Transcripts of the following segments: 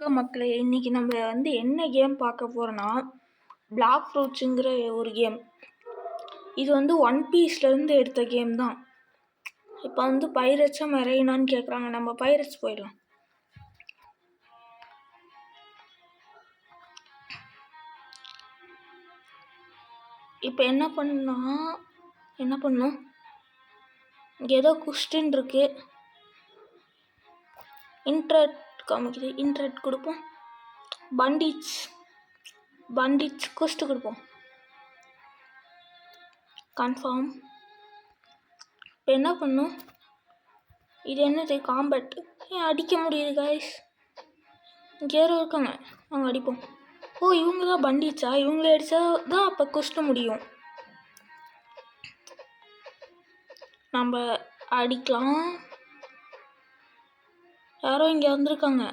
வணக்கம் மக்களே. இன்றைக்கி நம்ம என்ன கேம் பார்க்க போகிறோன்னா பிளாக் ஃப்ரூட்ஸுங்கிற ஒரு கேம். இது ஒன் பீஸ்லேருந்து எடுத்த கேம் தான். இப்போ பைரட்ஸாக மெரெய்னான்னு கேட்குறாங்க. நம்ம பைரட்ஸ் போயிடலாம். இப்போ என்ன பண்ணணும், இங்கே ஏதோ கொஸ்டின் இருக்குது. இன்ட்ரெட் காமிக்குது. இன்ட்ரெட் கொடுப்போம். பண்டிட்ஸ் கொஸ்ட் கொடுப்போம். கன்ஃபார்ம். இப்போ என்ன பண்ணும், இது என்னது காம்பட். அடிக்க முடியுது காய்ஸ். இங்கே யாரோ இருக்காங்க, நாங்கள் அடிப்போம். ஓ, இவங்க தான் பண்டிட்ஸா? இவங்கள அடித்தா தான் அப்போ கொஸ்ட் முடியும். நம்ம அடிக்கலாம். யாரோ இங்கே வந்திருக்காங்க,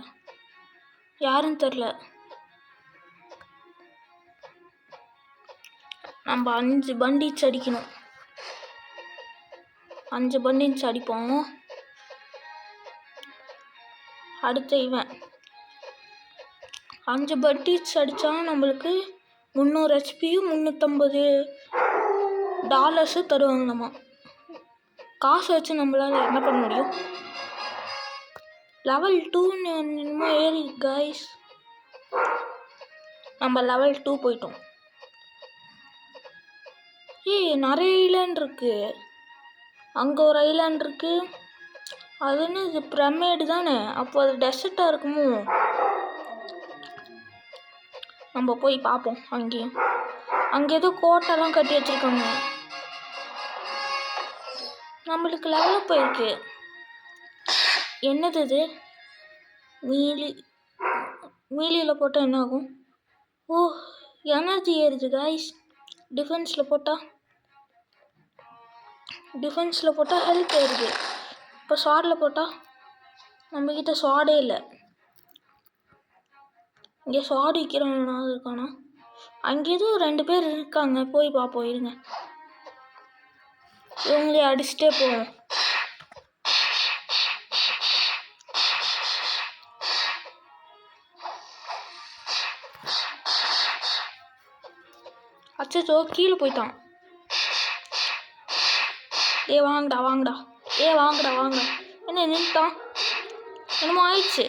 யாருன்னு தெரில. நம்ம 5 பண்டிட்ஸ் அடிக்கணும். 5 பண்டிட்ஸ் அடிப்போம். அடுத்த இவன் 5 பண்டிட்ஸ் அடித்தா நம்மளுக்கு 300 ஹெச்பியும் $350 தருவாங்க. நம்ம காசை வச்சு நம்மளால் என்ன பண்ண முடியும். லெவல் 2ன்னு என்னமோ ஏறி காய்ஸ். நம்ம லெவல் 2 போயிட்டோம். நிறைய ஐலாண்ட் இருக்கு. அங்கே ஒரு ஐலாண்ட் இருக்கு. அதுன்னு இது பிரமிடு தானே, அப்போ அது டெசர்ட்டாக இருக்குமோ? நம்ம போய் பார்ப்போம். அங்கே ஏதோ கோட்டைலாம் கட்டி வச்சுருக்காங்க. நம்மளுக்கு லெவலில் போயிருக்கு. என்னது இது? மீலியில் போட்டால் என்ன ஆகும்? ஓ, எனர்ஜி ஏறுது காய்ஸ். டிஃபென்ஸில் போட்டால் ஹெல்த் ஏறுது. இப்போ ஸ்வாடில் போட்டால் நம்மக்கிட்ட ஸ்வாடே இல்லை. இங்கே ஸ்வாட் விற்கிறவனா இருக்கானா? அங்கே ஏதோ 2 பேர் இருக்காங்க, போய் பார்ப்போம். இருங்க, இவங்களே அடிச்சுட்டே போவோம். அச்சோ, கீழே போயிட்டான். வாங்கடா. வாங்க. என்ன நின்றுட்டான்? என்னமோ ஆயிடுச்சு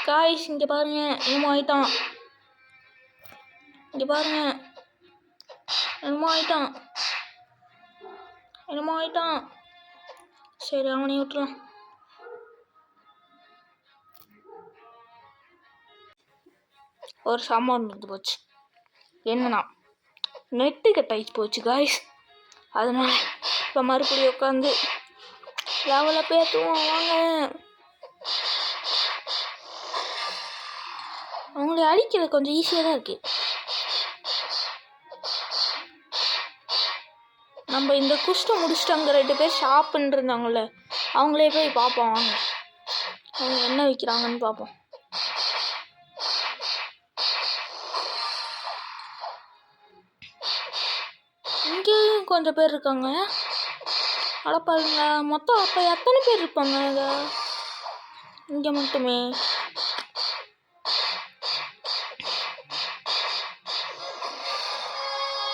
காய்ஸ். இங்கே பாருங்க, என்னமோ ஆயிட்டான். சரி, அவனை விட்டுலாம். ஒரு சாமான் இருந்து போச்சு. என்னன்னா, நெட்டு கட் ஆகி போச்சு காய்ஸ். அதனால இப்போ மறுபடியும் உட்காந்து லெவலில் பேத்துவோம். வாங்க, அவங்கள அடிக்கிறது கொஞ்சம் ஈஸியாக தான் இருக்குது. நம்ம இந்த குஷ்டை முடிச்சுட்டு அங்கே 2 பேர் ஷாப்புன்னு இருந்தாங்கள்ல, அவங்களே போய் பார்ப்போம். வாங்க, அவங்க என்ன விற்கிறாங்கன்னு பார்ப்போம். இங்கேயும் கொஞ்சம் பேர் இருக்காங்க. அடப்பாருங்க, மொத்தம் அப்போ எத்தனை பேர் இருப்பாங்க இங்கே மட்டுமே?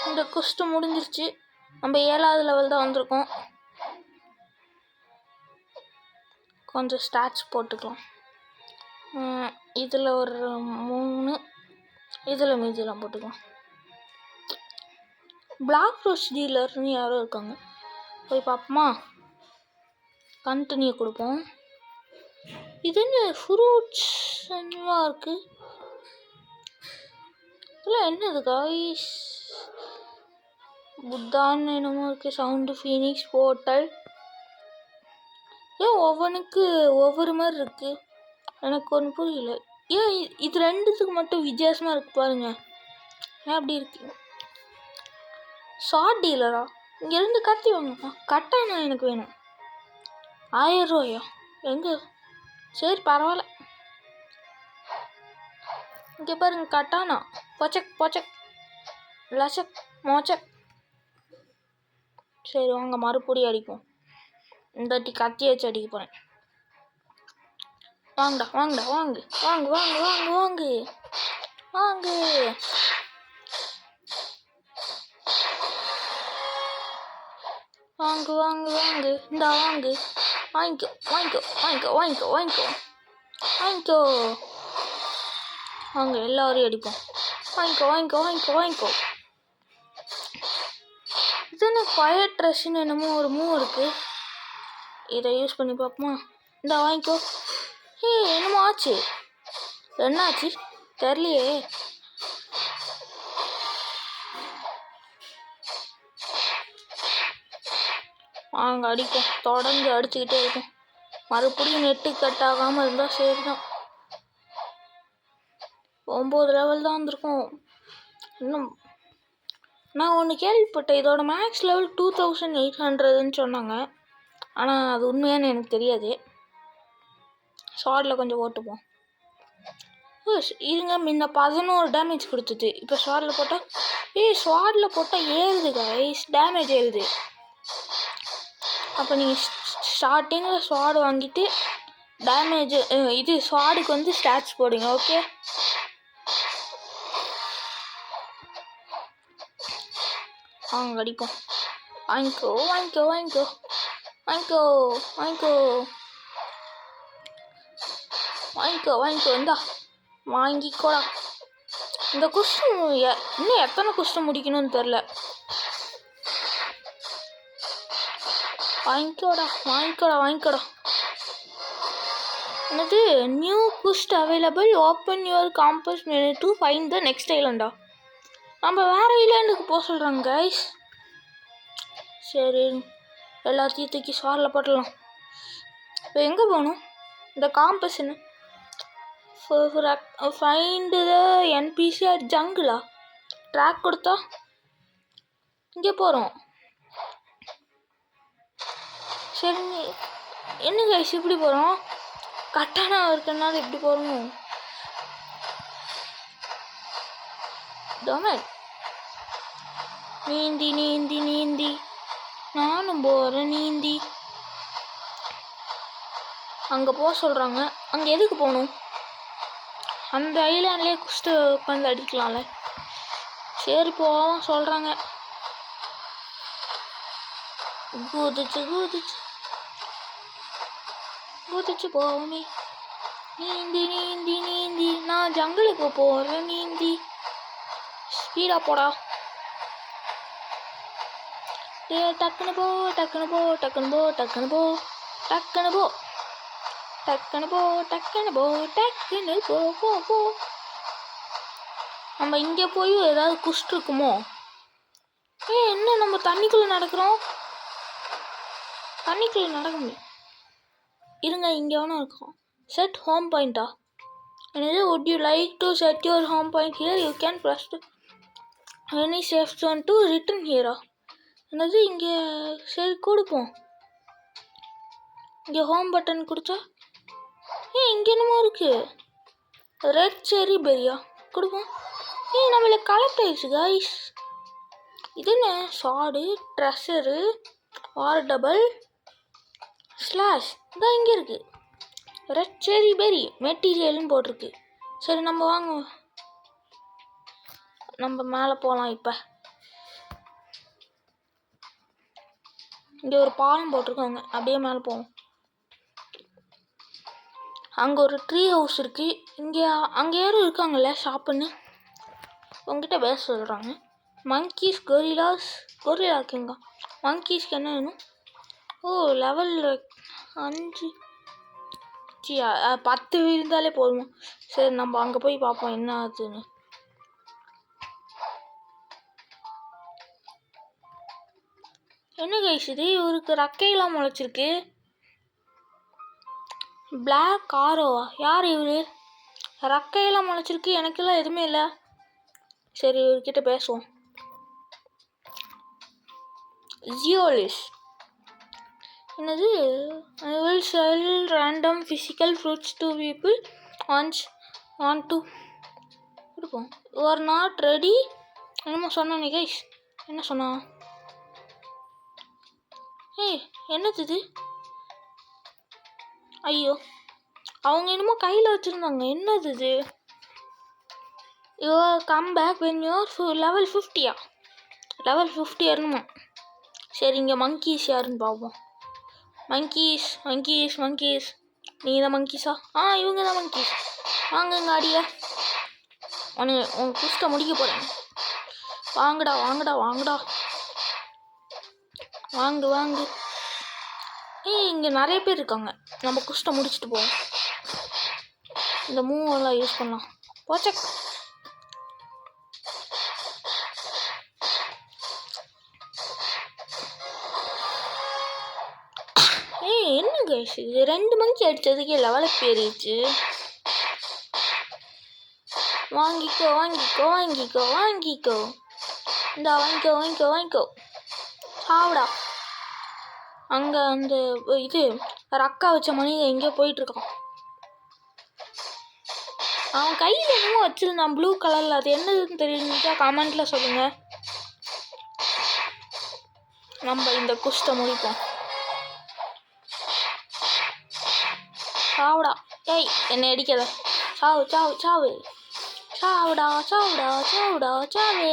இந்த குஸ்ட் முடிஞ்சிருச்சு. நம்ம 7வது லெவல் தான் வந்திருக்கோம். கொஞ்சம் ஸ்டாட்ச் போட்டுக்கலாம். இதில் ஒரு 3, இதில் மீதியெல்லாம் போட்டுக்கலாம். பிளாக் ஃப்ரூட்ஸ் டீலர்னு யாரோ இருக்காங்க, போய் பார்ப்போமா? கண்டினியூ கொடுப்போம். இது என்ன ஃப்ரூட்ஸ் என்னவா இருக்கு? இல்லை, என்னது காய்ஸ்? புத்தான்னு என்னமோ இருக்குது. Sound Phoenix portal. ஏன் ஒவ்வொன்றுக்கு ஒவ்வொரு மாதிரி இருக்குது? எனக்கு ஒன்று புரியல. ஏன் இது 2த்துக்கு மட்டும் வித்தியாசமாக இருக்குது பாருங்க. ஏன் அப்படி இருக்கு? ஷார்ட் டீலரா? இங்கேருந்து கத்தி வாங்கப்பா. கட்டானா எனக்கு வேணும். 1000 ரூபாயா? எங்கே? சரி, பரவாயில்ல. இங்கே பாருங்க, கட்டானா பொச்சக் லசக் மோச்சக். சரி, வாங்க மறுபடியும் அடிப்போம். இந்த வாட்டி கத்தி வச்சு அடிக்க போகிறேன். வாங்கடா வாங்கடா வாங்கு வாங்கு வாங்கு வாங்கு வாங்கு வாங்கு. வாங்கு வாங்கு வாங்கு இந்தா வாங்கு. வாங்கிக்கோ வாங்கிக்கோ வாங்கிக்கோ வாங்கிக்கோ வாங்கிக்கோ வாங்கிக்கோ. வாங்க எல்லாரையும் அடிப்போம். வாங்கிக்கோ வாங்கிக்கோ வாங்கிக்கோ வாங்கிக்கோ. இதுன்னு ஃபயர் ட்ரெஸ்ன்னு என்னமோ ஒரு மூவ் இருக்குது, இதை யூஸ் பண்ணி பார்ப்போமா? இந்தா வாங்கிக்கோ. என்னமோ ஆச்சு, என்ன ஆச்சு தெரியலையே. வாங்க அடிப்போம், தொடர்ந்து அடிச்சுக்கிட்டே இருக்கும். மறுபடியும் நெட்டு கட் ஆகாமல் இருந்தால் சரி தான். 9 லெவல் தான் வந்திருக்கும் இன்னும். நான் ஒன்று கேள்விப்பட்டேன், இதோட மேக்ஸ் லெவல் 2800ன்னு சொன்னாங்க. ஆனால் அது உண்மையானு எனக்கு தெரியாது. ஷார்டில் கொஞ்சம் ஓட்டுப்போம். இருங்க, முன்ன 11 டேமேஜ் கொடுத்துது. இப்போ ஷார்டில் போட்டால் ஷார்டில் போட்டால் ஏறுது கைஸ், டேமேஜ் ஏறுது. அப்போ நீங்கள் ஸ்டார்டிங்கில் ஷார்டு வாங்கிட்டு டேமேஜ் இது ஷார்டுக்கு வந்து ஸ்டாட்ச் போடுங்க. ஓகே, வாங்க அடிப்போம். வாங்கிக்கோ வாங்கிக்கோ வாங்கிக்கோ வாங்கிக்கோ வாங்கிக்கோ வாங்கிக்கோ வாங்கிக்கோ. இந்தா வாங்கிக்கோடா. இந்த குஷ்டம் இன்னும் எத்தனை குஷ்டம் முடிக்கணும்னு தெரில. வாங்கிக்கோடா வாங்கிக்கோடா வாங்கிக்கோடா. என்னது new quest available, open your compass menu to find the next ஐலண்டா. நம்ம வேறு ஐலாண்டுக்கு போக சொல்கிறாங்க கைஸ். சரி, எல்லாத்தையும் தூக்கி ஷாரில் போட்டலாம். இப்போ எங்கே போகணும்? இந்த காம்பஸ் என்ன ஃபைண்டு த என்பிசி அட் ஜங்கிளா? ட்ராக் கொடுத்தா இங்கே போகிறோம். சரி, என்ன கைஸ் இப்படி போகிறோம்? கட்டானா இருக்கிறனால இப்படி போகிறோம். டொமேட் நீந்தி நீந்தி நீந்தி நானும் போகிறேன் நீந்தி. அங்கே போக சொல்கிறாங்க. அங்கே எதுக்கு போகணும்? அந்த ஐலாண்ட்லேயே குஸ்ட்டு உட்காந்து அடிக்கலாம்ல. சரி போவோம் சொல்கிறாங்க. குதிச்சு குதிச்சு குதிச்சு போவோமே. நீந்தி நீந்தி நீந்தி நான் ஜங்கிளுக்கு போகிறேன் நீந்தி. ஸ்பீடாக போடா. டக்குனு போ டக்குனு போ டக்குனு போ டக்குனு போ டக்குனு போ டக்குனு போ டக்குனு போ டக்குனு போ போ போ. நம்ம இங்கே போய் ஏதாவது குஷ்டு இருக்குமோ? என்ன நம்ம தண்ணிக்குள்ளே நடக்கிறோம்? தண்ணிக்குள்ளே நடக்க முடியும். இருங்க, இங்கே வேணா இருக்கும். செட் ஹோம் பாயிண்டா? என்னது? would you like to set your home point here? You can press any safe zone to return here. என்னது இங்கே? சரி கொடுப்போம். இங்கே ஹோம் பட்டன் கொடுத்தா இங்கே என்னமோ இருக்குது, ரெட் செரி பெரியா கொடுப்போம். நம்மள கலெக்ட் ஆயிடுச்சு கைஸ். இது என்ன? Shared treasure R double slash இதான் இங்கே இருக்குது. ரெட் செரி பெரி மெட்டீரியல்னு போட்டிருக்கு. சரி நம்ம வாங்க, நம்ம மேலே போகலாம். இப்போ இங்கே ஒரு பாலம் போட்டிருக்காங்க, அப்படியே மேலே போவோம். அங்கே ஒரு ட்ரீ ஹவுஸ் இருக்குது. அங்கே யாரும் இருக்காங்கல்ல ஷாப்புன்னு உங்ககிட்ட பேச சொல்கிறாங்க. Monkeys gorilla கிங்கா? மங்கீஸ்க்கு என்ன வேணும்? லெவல் 5 10 இருந்தாலே போதுமா? சரி நம்ம அங்கே போய் பார்ப்போம் என்ன ஆகுதுன்னு. என்ன கைஸ் இது? இவருக்கு ரக்கையெல்லாம் முளைச்சிருக்கு. பிளாக் ஆரோவா? யார் இவரு? ரக்கையெல்லாம் முளைச்சிருக்கு, எனக்கெல்லாம் எதுவுமே இல்லை. சரி இவர்கிட்ட பேசுவோம். ஜியோலிஸ் என்னது? I will sell random physical fruits to people want to கொடுப்போம். You are not ready என்னமோ சொன்னானே கைஸ். என்ன சொன்னா? என்னது இது? ஐயோ அவங்க என்னமோ கையில் வச்சுருந்தாங்க. என்னது இது? Your come back when your level 50யா? லெவல் 50 ஏறணுமா? சரி, இங்கே மங்கீஸ் யாருன்னு பார்ப்போம். மங்கீஸ் மங்கீஸ் மங்கீஸ், நீங்கள் தான் மங்கீஸா? இவங்க தான் மங்கீஸ். வாங்குங்க அடிய, உன் குஸ்ட்டை முடிக்க போகிறேன். வாங்குடா வாங்குடா வாங்குடா, வாங்கு வாங்கு. இங்கே நிறைய பேர் இருக்காங்க. நம்ம குஸ்ட்டை முடிச்சுட்டு போவோம். இந்த மூவெல்லாம் யூஸ் பண்ணலாம். போச்சக். என்ன கைஸ் இது? 2 மங்கி அடித்ததுக்கே லெவலுக்கு ஏறிடுச்சு. வாங்கிக்கோ வாங்கிக்கோ வாங்கிக்கோ வாங்கிக்கோ, இந்தா வாங்கிக்கோ வாங்கிக்கோ வாங்கிக்கோ. சாவுடா. அங்கே அந்த இது ரக்கா வச்ச மனிதன் எங்கேயோ போயிட்டுருக்கான். அவன் கையில் என்னமோ வச்சுருந்தான் ப்ளூ கலரில். அது என்னதுன்னு தெரிஞ்சுச்சா கமெண்ட்டில் சொல்லுங்கள். நம்ம இந்த குஸ்ட்டை முடிப்போம். சாவுடா. ஏய், என்னை அடிக்காத. சாவு சாவு சாவு. சாவுடா சாவுடா சாவுடா சாவே.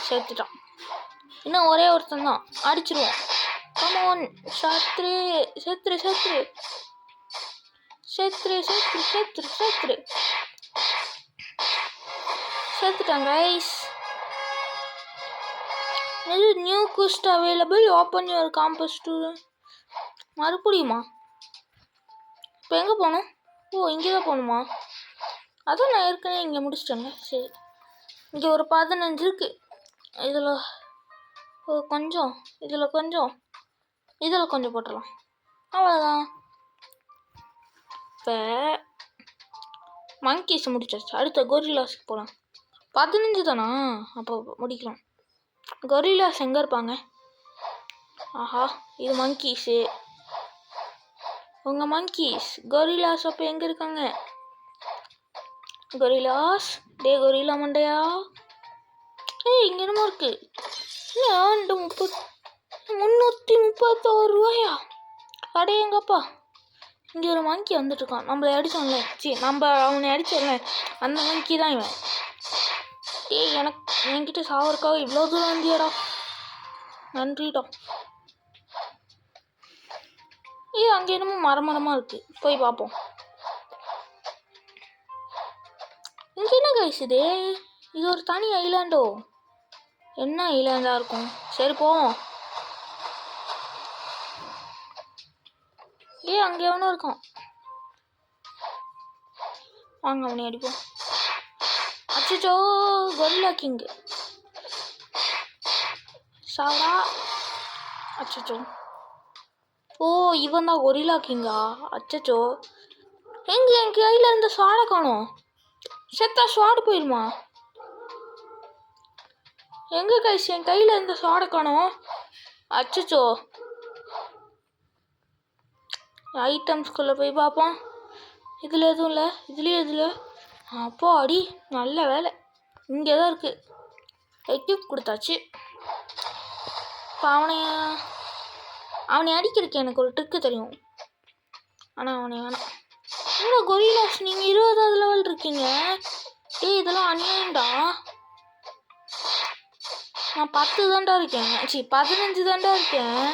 சேர்த்துட்டான். இன்னும் ஒரே ஒருத்தன் தான், அடிச்சிருவோம். கமோன் சத்ரு, செத்துரு செத்துரு செத்துரு செத்துரு செத்துரு செத்துரு. செத்துட்டான் கைஸ். இது new quest available, open your compass to. மறுபடியுமா? இப்போ எங்கே போகணும்? இங்கே தான் போகணுமா? அதான் நான் ஏற்கனவே இங்கே முடிச்சிட்டேங்க. சரி, இங்கே ஒரு 15 இருக்குது. இதில் கொஞ்சம், இதில் கொஞ்சம், இதில் கொஞ்சம் போட்டுடலாம். அவ்வளோதான். இப்போ மங்கீஸ் முடிச்சாச்சு. அடுத்த கொரில்லாஸுக்கு போகலாம். 15 தானா? அப்போ முடிக்கலாம். கொரில்லாஸ் எங்கே இருப்பாங்க? ஆஹா, இது மங்கீஸு. உங்கள் மங்கீஸ் கொரில்லாஸ் அப்போ எங்கே இருக்காங்க? கொரில்லாஸ், டே கொரில்லா மண்டையா. இங்கே என்னமோ இருக்கு. 331 ரூபாயா? அடே எங்கப்பா. இங்கே ஒரு மங்கி வந்துட்டுருக்கான். நம்மளை அடித்தோம்ல, நம்ம அவனை அடித்தோம்ல, அந்த மங்கி தான் இவன். என்கிட்ட சாவறக்காக இவ்வளோ தூரம் வந்தியாடா. நன்றிடா. அங்கே என்னமோ மரமாக இருக்குது, போய் பார்ப்போம். இங்கே என்ன கைஸ் இது? இது ஒரு தனி ஐலாண்டோ? என்ன ஐலாண்டாக இருக்கும்? சரி போவோம். அங்கே எவனும் இருக்கான். வாங்க அவனை அடிப்போம். அச்சோ, கொரில்லா கிங்கு. சாவடா. அச்சோ, இவன் தான் கொரில்லா கிங்கா? அச்சோ, என் கையில் இருந்த ஸ்வாடை காணோம். செத்தா ஸ்வாடு போயிடுமா? எங்கே கைஸ் என் கையில் இருந்த ஸ்வாடை காணோம்? அச்சோ, ஐட்டம்ஸ்குள்ளே போய் பார்ப்போம். இதில் எதுவும் இல்லை. இதுலேயும் இதில். அப்போ அடி, நல்ல வேலை. இங்கே தான் இருக்குது. எக்யூப் கொடுத்தாச்சு. இப்போ அவனை அடிக்கிறதுக்கு எனக்கு ஒரு ட்ரிக்கு தெரியும். ஆனால் அவனை வேணாம். என்ன கொரில்லாஸ், நீங்கள் 20வது லெவல் இருக்கீங்க? இதெல்லாம் அநியாயம்டா. நான் 10 தான்டா இருக்கேன். 15 தான்டா இருக்கேன்.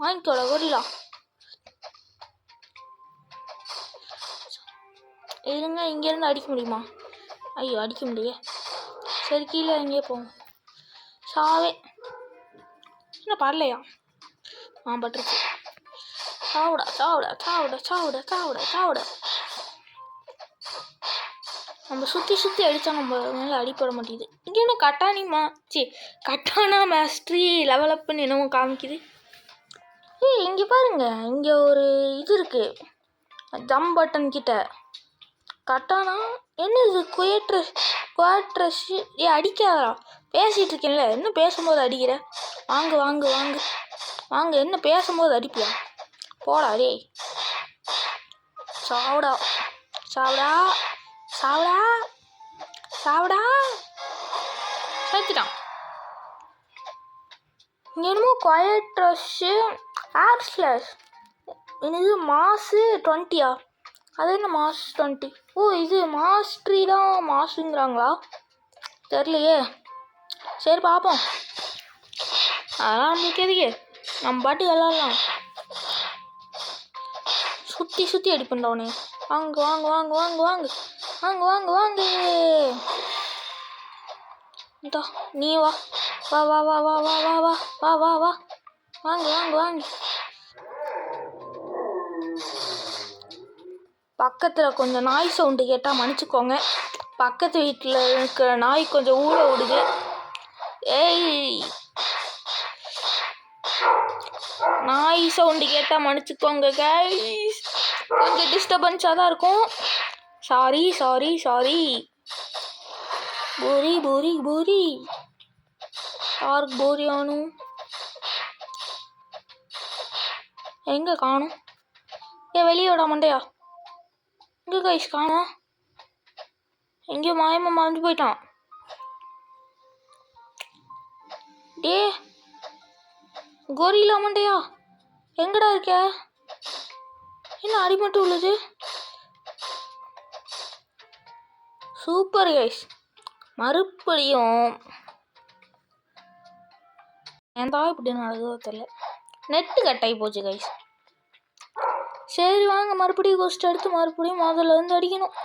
வாங்கிக்கோடா கொரில்லா. இருங்க, இங்கேருந்து அடிக்க முடியுமா? ஐயோ, அடிக்க முடியல. சரி, கீழே எங்கேயே போவோம். சாவே. என்ன பரலையா? பட்டுருச்சு. சாவுடா சாவுடா சாவுடா சாவுடா சாவுடா சாவுடா. நம்ம சுற்றி அடித்தா நம்ம மேலே அடிப்பட மாட்டேங்குது. இங்கே என்ன கட்டானா மாஸ்ட்ரி லெவலப்னு என்னமோ காமிக்குது. இங்கே பாருங்க, இங்கே ஒரு இது இருக்குது, ஜம்ப் பட்டன் கிட்ட. கட்டானா என்ன இது? குவாட்ரஸ். அடிக்காதா? பேசிகிட்டு இருக்கேன்ல, என்ன பேசும்போது அடிக்கிற? வாங்க வாங்க வாங்க வாங்க. என்ன பேசும்போது அடிப்பியா? போடா டே. சாவுடா சாவுடா சாவுடா சாவுடா. சேர்த்துட்டான். இங்கே என்னமோ குவயட் ரஷ்ஷு ஏர் ஸ்லாஷ் இது மாசு 20யா? அது என்ன மாஸ் 20? ஓ இது மாஸ்ட்ரி தான் மாஸுங்கிறாங்களா? தெரியலையே. சரி பார்ப்போம். அதெல்லாம் நம்மளுக்கு எதுக்கு, நம்ம பாட்டுக்கு விளாட்லாம். சுற்றி சுற்றி அடி பண்ணுறவனே. வாங்க வாங்க வாங்க வாங்க வாங்க வாங்க வாங்க வாங்க. இந்தா நீ வா வா வா வா வா வா வா வா வா வா வா வாங்க வாங்க வாங்க. பக்கத்தில் கொஞ்சம் நாய் சவுண்டு கேட்டால் மன்னிச்சுக்கோங்க. பக்கத்து வீட்டில் இருக்கிற நாய் கொஞ்சம் ஊழ விடுது. ஏய் நாய் சவுண்டு கேட்டால் மன்னிச்சுக்கோங்க கைஸ். கொஞ்சம் டிஸ்டர்பன்ஸாக தான் இருக்கும். Sorry sorry sorry. Puri puri puri யாருக்கு பூரி ஆனும்? எங்கே காணும்? வெளியே விட மாட்டேயா? எங்கே கைஸ் காணும்? எங்கேயோ மாயமாக மறைஞ்சு போயிட்டான். டே கோரிலா மண்டையா எங்கடா இருக்க? என்ன அடிமட்டும் உள்ளது? Super guys. மறுபடியும் ஏன்டா இப்படி நடக்குதோ தெரியல. நெட்டு கட்டாகி போச்சு கைஸ். சரி வாங்க மறுபடியும் கோஸ்ட் எடுத்து மறுபடியும் முதல்ல இருந்து அடிக்கணும்.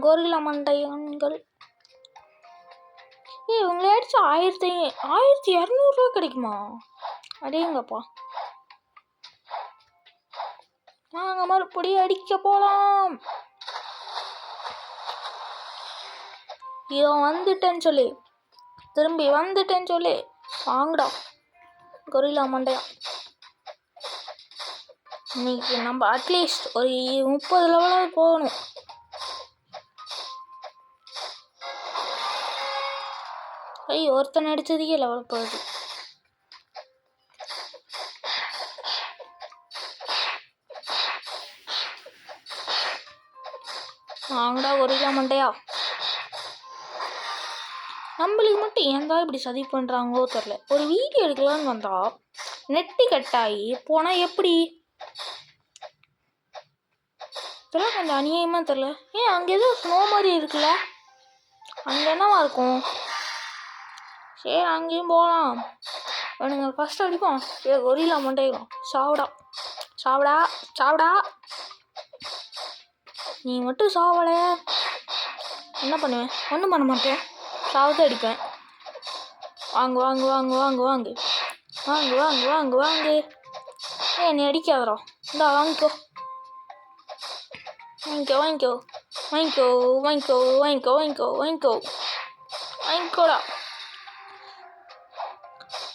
கோரிலா மண்டையன்கள். இவங்களை அடிச்சு 1200 கிடைக்குமா? அடேங்கப்பா. வாங்க மறுபடியும் அடிக்க போலாம். இவன் வந்துட்டேன்னு சொல்லி திரும்பி வந்துட்டேன்னு சொல்லி வாங்கடா கொரில்லா மண்டையா. இன்னைக்கு நம்ம அட்லீஸ்ட் ஒரு 30 லெவலாவது போகணும். ஒருத்தனை அடிச்சதுக்கே லெவல் போகுது. வாங்கடா கொரில்லா மண்டையா. நம்மளுக்கு மட்டும் ஏன் தான் இப்படி சதி பண்ணுறாங்களோ தெரில. ஒரு வீடியோ எடுக்கலான்னு வந்தா நெட்டு கட்டாகி போனால் எப்படி? இதெல்லாம் கொஞ்சம் அநியாயமாக தெரில. அங்கே எதுவும் ஸ்னோ மாதிரி இருக்குல்ல, அங்கே என்னவா இருக்கும்? சரி அங்கேயும் போகலாம். எனக்கு ஃபஸ்ட் அடிப்போம். கொரில்லா மண்டையும் சாவடா சாவடா சாவடா. நீ மட்டும் சாவல என்ன பண்ணுவேன்? ஒன்றும் பண்ண மாட்டேன். சாவத்தை அடிப்பேன். வாங்க வாங்க வாங்க வாங்க வாங்க வாங்க வாங்க வாங்க வாங்க. நீ அடிக்காதரா. இந்தா வாங்கிக்கோ வாங்கிக்கோ வாங்கிக்கோ வாங்கிக்கோ வாங்கிக்கோ வாங்கிக்கோ வாங்கிக்கோ வாங்கிக்கோ வாங்கிக்கோடா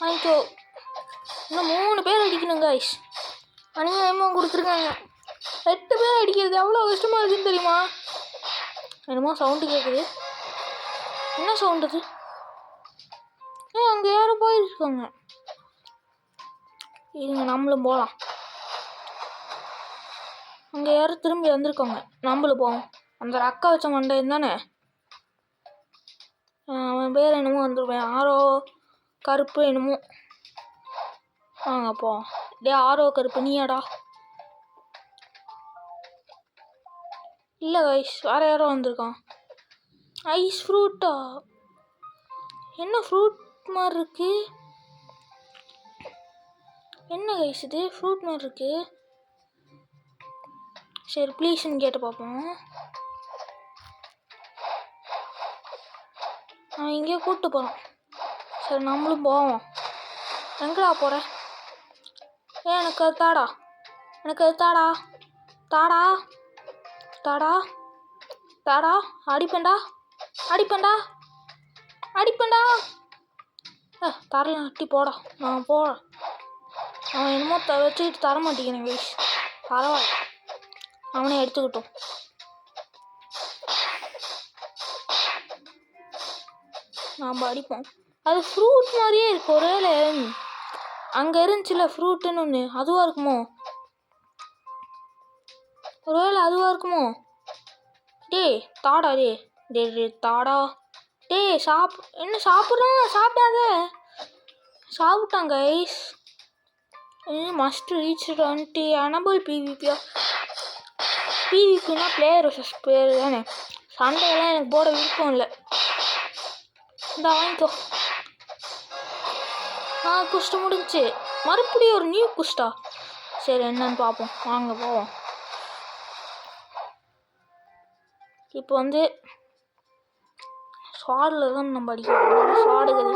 வாங்கிக்கோ. இன்னும் 3 பேர் அடிக்கணும் கைஸ். அநியாயமாக கொடுத்துருக்காங்க. 8 பேர் அடிக்கிறது எவ்வளோ கஷ்டமாக இருக்குன்னு தெரியுமா? என்னமோ சவுண்டு கேட்குது. என்ன சவுண்டு அது? அங்கே யாரும் போயிருக்காங்க. இருங்க நம்மளும் போகலாம். அங்கே யாரும் திரும்பி வந்திருக்காங்க. நம்மளும் போவோம். அந்த அக்கா வச்ச மண்டையன் தானே அவன் பேர் என்னமோ வந்துருவேன். ஆரோ கருப்பு என்னமோ. வாங்க போவோம். டே ஆரோ கருப்பு நீயாடா? இல்லை கைஸ் வேறு யாரோ வந்திருக்கான். ஐஸ் ஃப்ரூட்டா? என்ன ஃப்ரூட் மாதிரி இருக்கு? என்ன கைஸ் இது ஃப்ரூட் மாதிரி இருக்கு? சரி ப்ளீஸ்ன்னு கேட்டு பார்ப்போம். நான் இங்கேயே கூப்பிட்டு போகிறோம். சரி நம்மளும் போவோம். எங்கடா போகிற? எனக்கு அது தாடா, எனக்கு அது தாடா தாடா தாடா தாடா. அடிப்பேன்டா அடிப்பேன்டா அடிப்பேன்டா. தரலாம் அட்டி போடா. நான் போகிறேன். அவன் என்னமோ வச்சுக்கிட்டு தர மாட்டேங்கிறேன் கைஸ். பரவாயில்ல அவனே எடுத்துக்கிட்டோம். நாம் அடிப்போம். அது ஃப்ரூட் மாதிரியே இருக்கு. ஒருவேளை அங்கே இருந்துச்சுல ஃப்ரூட்டுன்னு ஒன்று, அதுவாக இருக்குமோ? ஒருவேளை அதுவாக இருக்குமோ? டே தாடா டே டே டே தாடா டேய் என்ன சாப்பிட்றான்? சாப்பிடாத. சாப்பிட்டான் கைஸ். மஸ்ட் ரீச் 20 அனபிள் பிவிபியா? பிவிபினா பிளேயர் வர்சஸ் பிளேயர் தானே. சண்டையெல்லாம் எனக்கு போட விருப்பம் இல்லை. இந்த வாங்கிக்கோ. குஸ்ட் முடிஞ்சு மறுபடியும் ஒரு நியூ குஸ்டா? சரி என்னன்னு பார்ப்போம், வாங்க போவோம். இப்போ வந்து ஸ்வாடில் தான் நம்ம அடிக்கிறோம். ஸ்வாடுக்குது.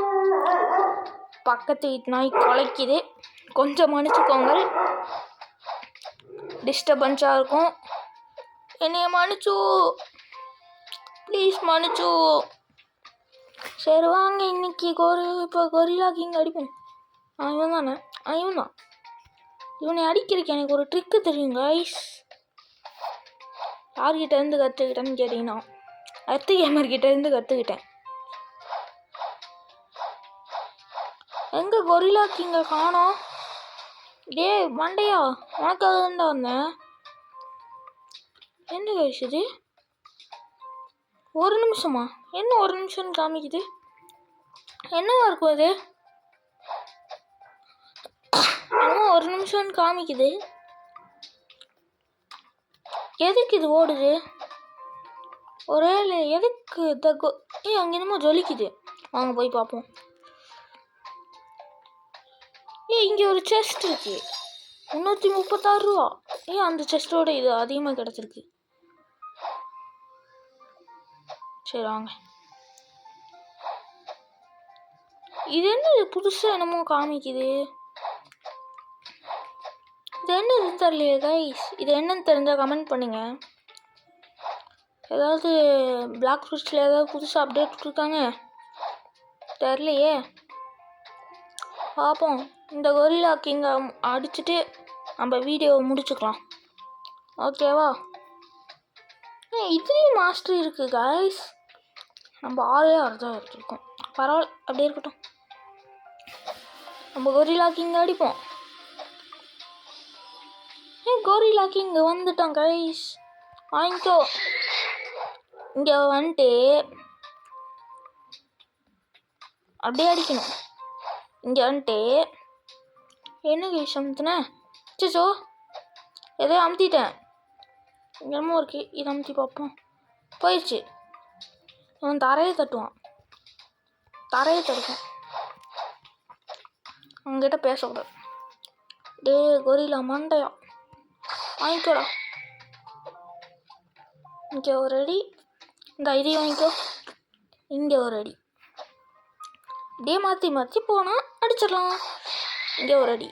பக்கத்து வீட்டு நாய் குலைக்குது, கொஞ்சம் மன்னிச்சுக்கோங்க, டிஸ்டர்பன்ஸாக இருக்கும். என்னைய மன்னிச்சு ப்ளீஸ் மன்னிச்சு. சரி வாங்க, இன்னைக்கு இப்போ கொரில்லா கிங் அடிப்போம். இவன் தானே? இவன் தான். இவனை அடிக்கிறதுக்கு எனக்கு ஒரு ட்ரிக்கு தெரியும் கைஸ். யார்கிட்ட இருந்து கற்றுக்கிட்டேன்னு கேட்டிங்கன்னா கேமர்கிட்ட இருந்து கற்றுக்கிட்டேன். எங்கே கொரில்லா கிங்கை காணோம்? டே மண்டையா, உனக்காக தான்டா வந்தேன். என்ன கைஸ் இது? ஒரு நிமிஷமா? என்ன ஒரு நிமிஷம்னு காமிக்குது? என்னவா இருக்கும் அது? என்னமோ ஒரு நிமிஷம்னு காமிக்குது. எதுக்கு இது ஓடுது? ஒரே எதுக்கு அங்கே என்னமோ ஜொலிக்குது. வாங்க போய் பார்ப்போம். இங்கே ஒரு செஸ்ட் இருக்கு, 336 ரூபா. அந்த செஸ்டோட இது அதிகமாக கிடச்சிருக்கு. சரி வாங்க. இது என்னது புதுசாக என்னமோ காமிக்குது? இது என்னது தெரியலையே கைஸ். இது என்னன்னு தெரிஞ்சால் கமெண்ட் பண்ணுங்க. ஏதாவது பிளாக் ஃபாரஸ்ட்டில் ஏதாவது புதுசாக அப்டேட் விட்ருக்காங்க தெரியலையே. பார்ப்போம். இந்த கொரில்லா கிங்கை அடிச்சுட்டு நம்ம வீடியோவை முடிச்சுக்கலாம், ஓகேவா? இதுலேயும் மாஸ்டர் இருக்குது கைஸ். நம்ம 6 தான் எடுத்துருக்கோம். பரவாயில்ல, அப்படியே இருக்கட்டும். நம்ம கொரில்லா கிங்கை அடிப்போம். கொரில்லா கிங் வந்துட்டான் கைஸ், வாங்கிக்கோ. இங்கே வந்துட்டு அப்படியே அடிக்கணும். இங்கே வந்துட்டு என்ன கைஸ் அமுத்துனேன்? சோ எதோ அமுத்திட்டேன். என்னமோ இருக்கு, இதை அமுத்தி பார்ப்போம். போயிடுச்சு. அவன் தரையை தட்டுவான், தரையை தடுக்கும். அவங்ககிட்ட பேசக்கூடாது. டே கொரில்லா மண்டையா, வாங்கிக்கோடா. இங்கே ஒரு அடி, இந்த இதையும் வாங்கிக்கோ. இங்கே ஒரு அடி. அப்படியே மாற்றி மாற்றி போனால் அடிச்சிடலாம். இங்கே ஒரு அடி,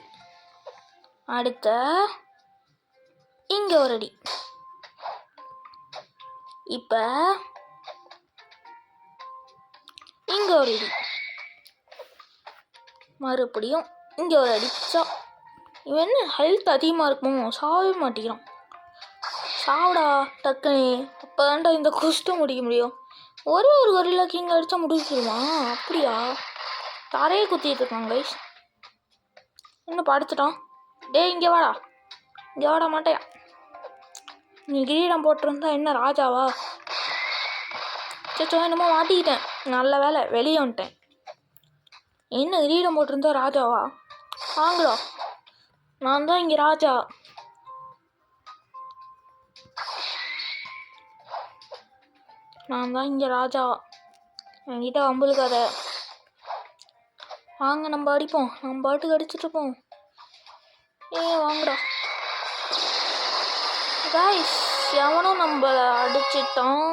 அடுத்த இங்கே ஒரு அடி. இப்போ இங்கே ஒரு அடி, மறுபடியும் இங்கே ஒரு அடிச்சா. இவன் என்ன ஹெல்த் அதிகமாக இருக்குமோ, சாவே மாட்டேங்கிறான். சாவுடா டக்குனு, அப்போ தான்டா இந்த குஸ்ட்டை முடிக்க முடியும். ஒரே ஒரு கொரில்லா கிங் அடித்தா முடிச்சிருமா? அப்படியா? தரையை குத்திட்டு இருக்கான் கைஸ். இன்னும் படுத்துட்டான். டே இங்கே வாடா, இங்கே வாட மாட்டேயா? நீ கிரீடம் போட்டிருந்தா என்ன ராஜாவா? சச்சோ என்னமோ மாட்டிக்கிட்டேன். நல்ல வேலை வெளியே வந்துட்டேன். என்ன கிரீடம் போட்டிருந்தா ராஜாவா? வாங்கடா, நான் தான் இங்கே ராஜா. நான் தான் இங்கே ராஜா. என்கிட்ட வம்புலுக்காத. வாங்க நம்ம அடிப்போம். நம்ம பாட்டுக்கு அடிச்சுட்ருப்போம். வாங்கடா கைஸ். எவனும் நம்மளை அடிச்சிட்டான்.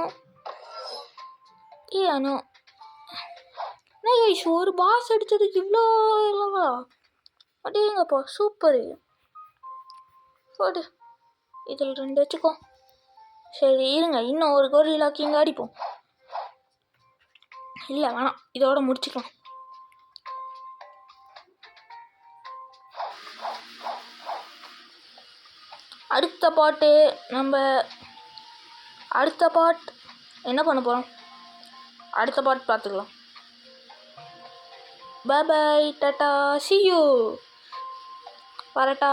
அனோ என்ன கைஸ், ஒரு பாஸ் அடித்ததுக்கு இவ்வளோ இல்லைங்களா? அப்படியேங்கப்பா, சூப்பரு. போடு, இதில் 2 வச்சுக்கோ. சரி இருங்க, இன்னும் ஒரு கொரில்லா கிங் அடிப்போம். இல்லை வேணாம், இதோட முடிச்சுக்கலாம். அடுத்த பாட்டு என்ன பண்ண போகிறோம்? அடுத்த பாட்டு பார்த்துக்கலாம். பை பை, டாட்டா, see you, வரட்டா.